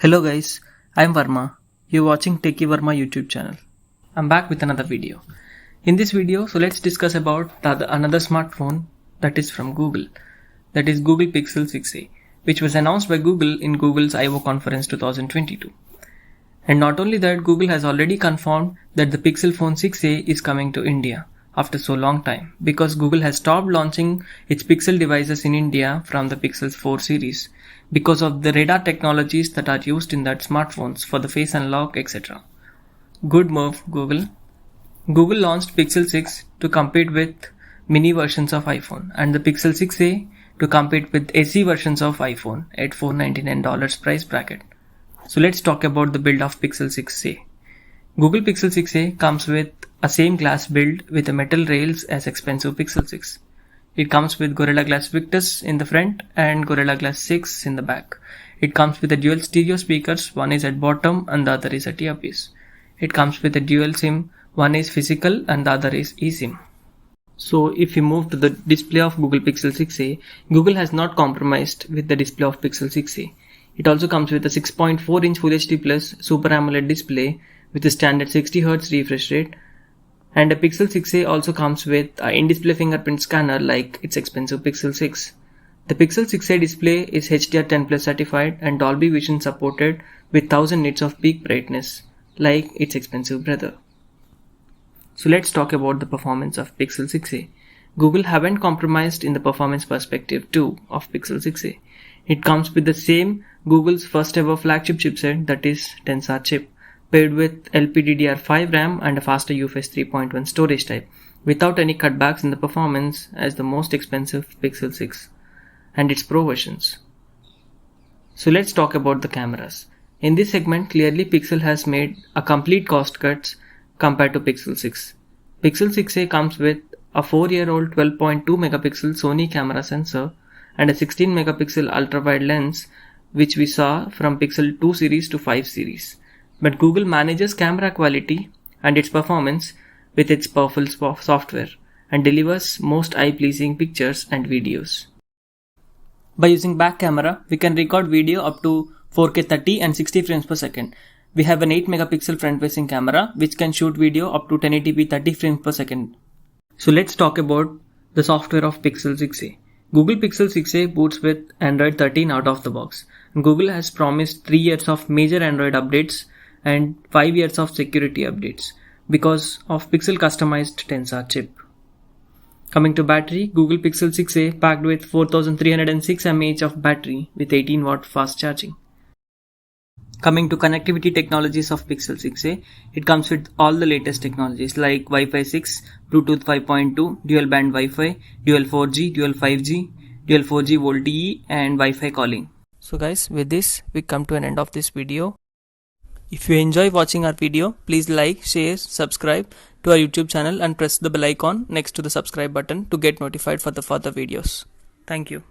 Hello guys, I'm Varma. You're watching Techie Varma YouTube channel. I'm back with another video. In this video, let's discuss about another smartphone that is from Google. That is Google Pixel 6a, which was announced by Google in Google's I/O conference 2022. And not only that, Google has already confirmed that the Pixel phone 6a is coming to India after so long time, because Google has stopped launching its Pixel devices in India from the Pixel 4 series because of the radar technologies that are used in that smartphones for the face unlock, etc. Good move, Google. Google launched Pixel 6 to compete with mini versions of iPhone and the Pixel 6a to compete with SE versions of iPhone at $499 price bracket. So let's talk about the build of Pixel 6a. Google Pixel 6a comes with a same glass build with a metal rails as expensive Pixel 6. It comes with Gorilla Glass Victus in the front and Gorilla Glass 6 in the back. It comes with a dual stereo speakers, one is at bottom and the other is at earpiece. It comes with a dual SIM, one is physical and the other is eSIM. So if we move to the display of Google Pixel 6a, Google has not compromised with the display of Pixel 6a. It also comes with a 6.4-inch Full HD Plus Super AMOLED display with a standard 60Hz refresh rate, and a Pixel 6a also comes with an in-display fingerprint scanner like its expensive Pixel 6. The Pixel 6a display is HDR10+ certified and Dolby Vision supported with 1000 nits of peak brightness like its expensive brother. So let's talk about the performance of Pixel 6a. Google haven't compromised in the performance perspective too of Pixel 6a. It comes with the same Google's first ever flagship chipset, that is Tensor chip, paired with LPDDR5 RAM and a faster UFS 3.1 storage type, without any cutbacks in the performance as the most expensive Pixel 6 and its Pro versions. So let's talk about the cameras. In this segment, clearly Pixel has made a complete cost cuts compared to Pixel 6. Pixel 6a comes with a 4-year-old 12.2 megapixel Sony camera sensor and a 16 megapixel ultra-wide lens, which we saw from Pixel 2 series to 5 series. But Google manages camera quality and its performance with its powerful software and delivers most eye-pleasing pictures and videos. By using back camera, we can record video up to 4K 30 and 60 frames per second. We have an 8 megapixel front-facing camera which can shoot video up to 1080p 30 frames per second. So let's talk about the software of Pixel 6a. Google Pixel 6a boots with Android 13 out of the box. Google has promised 3 years of major Android updates and 5 years of security updates because of Pixel customized Tensor chip. Coming to battery, Google Pixel 6a packed with 4306 mAh of battery with 18 watt fast charging. Coming to connectivity technologies of Pixel 6a, it comes with all the latest technologies like Wi-Fi 6, Bluetooth 5.2, dual band Wi-Fi, dual 4G, dual 5G, dual 4G VoLTE and Wi-Fi calling. So guys, with this we come to an end of this video. If you enjoy watching our video, please like, share, subscribe to our YouTube channel and press the bell icon next to the subscribe button to get notified for the further videos. Thank you.